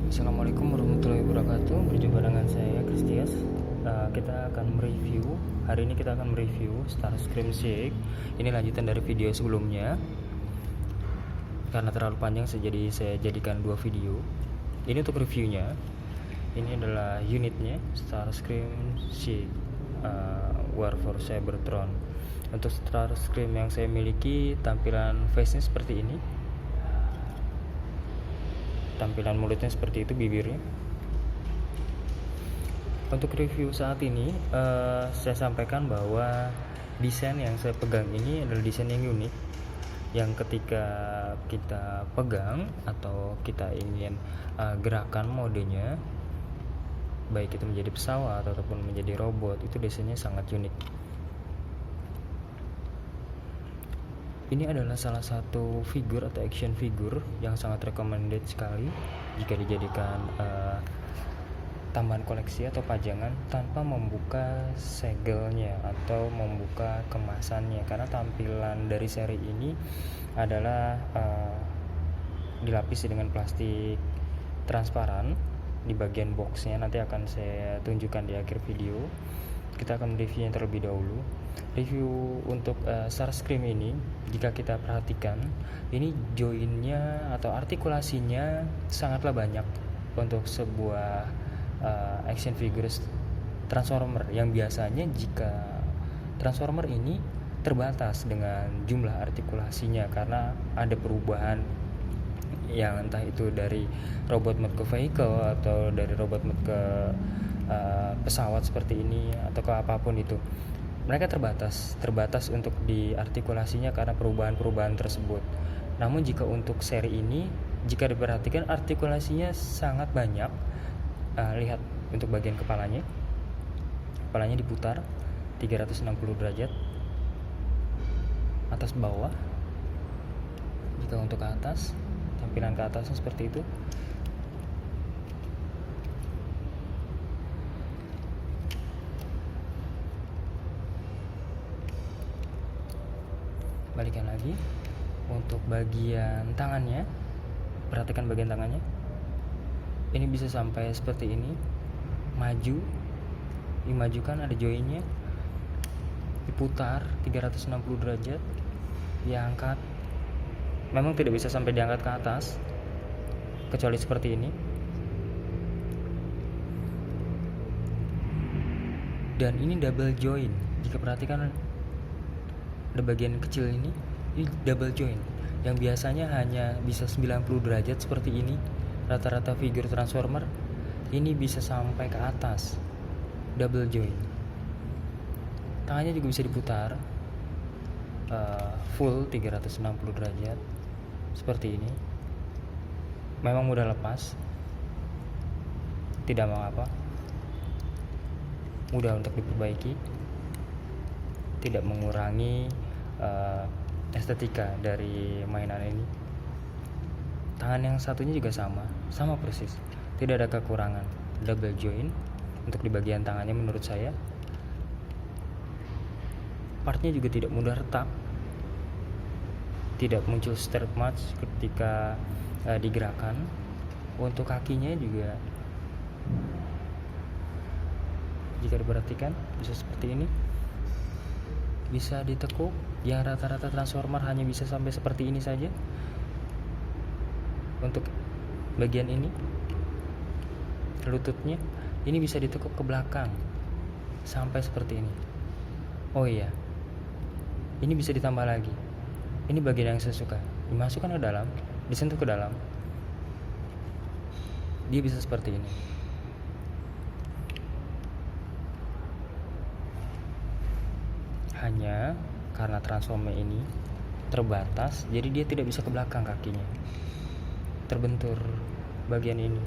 Assalamualaikum warahmatullahi wabarakatuh. Berjumpa dengan saya Kristias. Kita akan mereview. Hari ini kita akan mereview Starscream Shake. Ini lanjutan dari video sebelumnya. Karena terlalu panjang, jadi saya jadikan dua video. Ini untuk reviewnya. Ini adalah unitnya Starscream Shake War for Cybertron. Untuk Starscream yang saya miliki, tampilan face-nya seperti ini. Tampilan mulutnya seperti itu, bibirnya. Untuk review saat ini, saya sampaikan bahwa desain yang saya pegang ini adalah desain yang unik, yang ketika kita pegang atau kita ingin gerakan modenya, baik itu menjadi pesawat ataupun menjadi robot, itu desainnya sangat unik. Ini adalah salah satu figur atau action figure yang sangat recommended sekali jika dijadikan tambahan koleksi atau pajangan tanpa membuka segelnya atau membuka kemasannya, karena tampilan dari seri ini adalah dilapisi dengan plastik transparan di bagian boxnya. Nanti akan saya tunjukkan di akhir video. Kita akan reviewnya terlebih dahulu. Review untuk Starscream ini, jika kita perhatikan, ini joinnya atau artikulasinya sangatlah banyak untuk sebuah action figure Transformer, yang biasanya jika Transformer ini terbatas dengan jumlah artikulasinya karena ada perubahan yang entah itu dari robot mode ke vehicle atau dari robot mode ke pesawat seperti ini atau ke apapun itu. Mereka terbatas untuk diartikulasinya karena perubahan-perubahan tersebut. Namun jika untuk seri ini, jika diperhatikan artikulasinya sangat banyak. Lihat untuk bagian kepalanya diputar 360 derajat atas bawah. Jika untuk ke atas, tampilan ke atasnya seperti itu. Balikan lagi. Untuk bagian tangannya, perhatikan bagian tangannya. Ini bisa sampai seperti ini, maju, dimajukan, ada joinnya, diputar 360 derajat, diangkat. Memang tidak bisa sampai diangkat ke atas, kecuali seperti ini. Dan ini double join. Jika perhatikan, ada bagian kecil ini double join, yang biasanya hanya bisa 90 derajat seperti ini. Rata-rata figur Transformer ini bisa sampai ke atas, double join. Tangannya juga bisa diputar full 360 derajat seperti ini. Memang mudah lepas, tidak mengapa, mudah untuk diperbaiki, tidak mengurangi estetika dari mainan ini. Tangan yang satunya juga sama persis, tidak ada kekurangan, double join untuk di bagian tangannya. Menurut saya partnya juga tidak mudah retak, tidak muncul stretch marks ketika digerakkan. Untuk kakinya juga, jika diperhatikan, bisa seperti ini, bisa ditekuk, yang rata-rata Transformer hanya bisa sampai seperti ini saja. Untuk bagian ini, lututnya ini bisa ditekuk ke belakang sampai seperti ini. Oh iya, ini bisa ditambah lagi. Ini bagian yang saya suka, dimasukkan ke dalam, disentuh ke dalam, dia bisa seperti ini. Hanya karena Transformer ini terbatas, jadi dia tidak bisa ke belakang kakinya, terbentur bagian ini.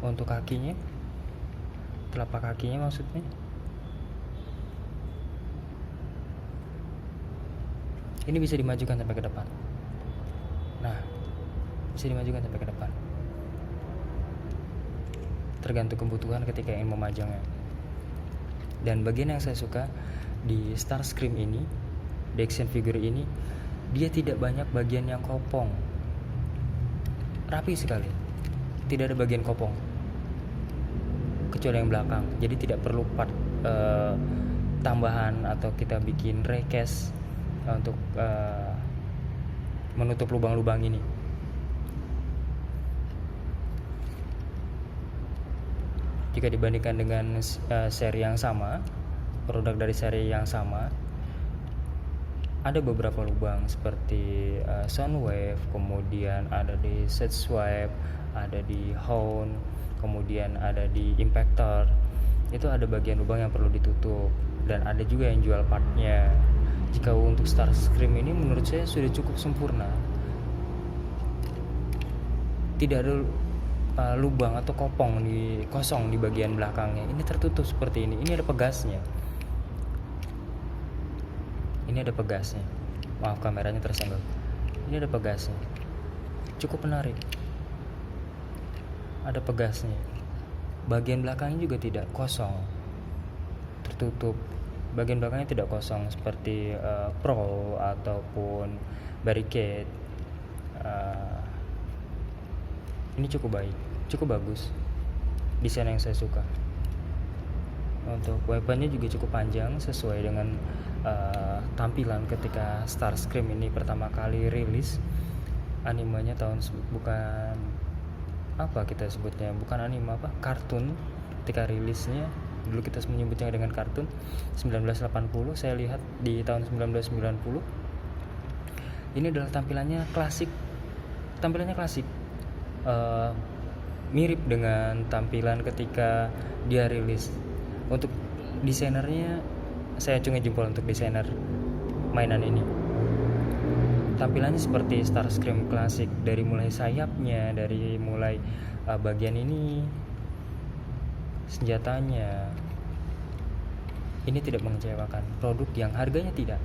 Untuk kakinya, telapak kakinya maksudnya, ini bisa dimajukan sampai ke depan. Nah, bisa dimajukan sampai ke depan, tergantung kebutuhan ketika ingin memajangnya. Dan bagian yang saya suka di Starscream ini, di action figure ini, dia tidak banyak bagian yang kopong. rapi sekali, tidak ada bagian kopong kecuali yang belakang, jadi tidak perlu part tambahan atau kita bikin recast untuk menutup lubang-lubang ini. Jika dibandingkan dengan seri yang sama, produk dari seri yang sama, ada beberapa lubang seperti Soundwave, kemudian ada di Sideswipe, ada di Horn, kemudian ada di Impactor. Itu ada bagian lubang yang perlu ditutup, dan ada juga yang jual partnya. Jika untuk Starscream ini menurut saya sudah cukup sempurna, tidak ada lubang atau kopong kosong di bagian belakangnya. Ini tertutup seperti ini. Ini ada pegasnya. Maaf, kameranya tersenggol. Ini ada pegasnya. Cukup menarik. Ada pegasnya. Bagian belakangnya juga tidak kosong, tertutup. Bagian belakangnya tidak kosong seperti Pro ataupun Barricade. Ini cukup baik, cukup bagus. Desain yang saya suka. Untuk weaponnya juga cukup panjang sesuai dengan tampilan ketika Starscream ini pertama kali rilis. Animenya bukan apa kita sebutnya, bukan anime, kartun. Ketika rilisnya dulu kita menyebutnya dengan kartun 1980. Saya lihat di tahun 1990. Ini adalah tampilannya klasik. Mirip dengan tampilan ketika dia rilis. Untuk desainernya, saya acungi jempol untuk desainer mainan ini. Tampilannya seperti Starscream klasik, dari mulai sayapnya, dari mulai bagian ini, senjatanya. Ini tidak mengecewakan. Produk yang harganya tidak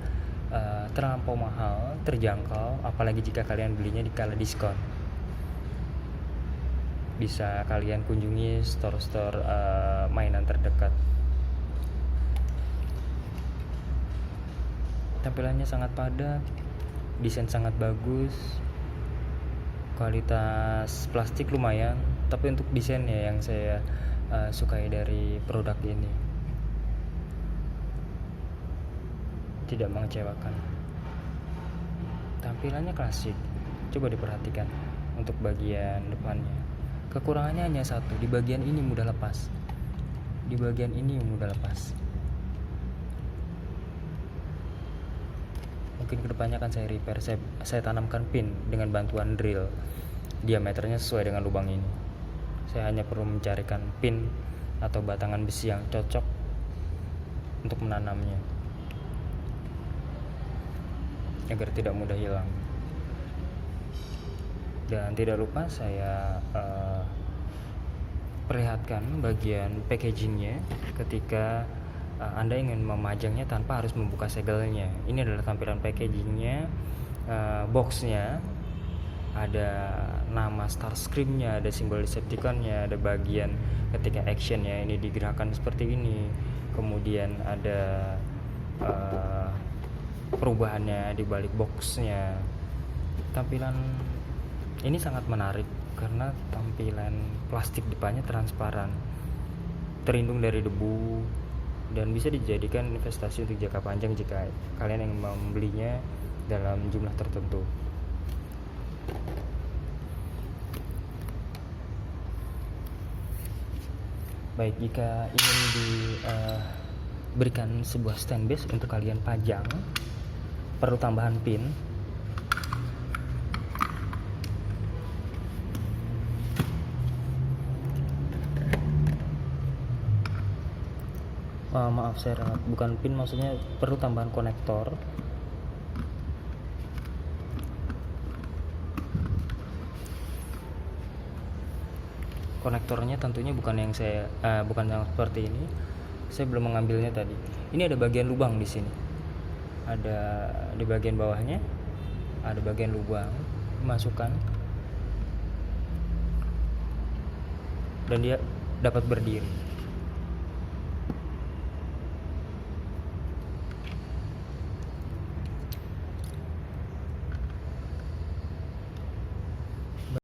terlampau mahal, terjangkau, apalagi jika kalian belinya di kala diskon. Bisa kalian kunjungi store-store mainan terdekat. Tampilannya sangat padat, desain sangat bagus, kualitas plastik lumayan, tapi untuk desainnya yang saya sukai dari produk ini, tidak mengecewakan. Tampilannya klasik, coba diperhatikan untuk bagian depannya. Kekurangannya hanya satu, di bagian ini mudah lepas. Mungkin kedepannya akan saya repair. Saya tanamkan pin dengan bantuan drill, diameternya sesuai dengan lubang ini. Saya hanya perlu mencarikan pin atau batangan besi yang cocok untuk menanamnya agar tidak mudah hilang. Dan tidak lupa saya perlihatkan bagian packagingnya ketika Anda ingin memajangnya tanpa harus membuka segelnya. Ini adalah tampilan packagingnya. Boxnya ada nama Starscreamnya, ada simbol Decepticonnya, ada bagian ketika actionnya ini digerakkan seperti ini. Kemudian ada perubahannya di balik boxnya. Tampilan ini sangat menarik karena tampilan plastik depannya transparan, terlindung dari debu, dan bisa dijadikan investasi untuk jangka panjang jika kalian ingin membelinya dalam jumlah tertentu. Baik, jika ingin diberikan sebuah stand base untuk kalian pajang, perlu tambahan pin. Maaf, saya bukan pin, maksudnya perlu tambahan konektor. Konektornya tentunya bukan yang seperti ini. Saya belum mengambilnya tadi. Ini ada bagian lubang di sini. Ada di bagian bawahnya, ada bagian lubang, masukkan, dan dia dapat berdiri.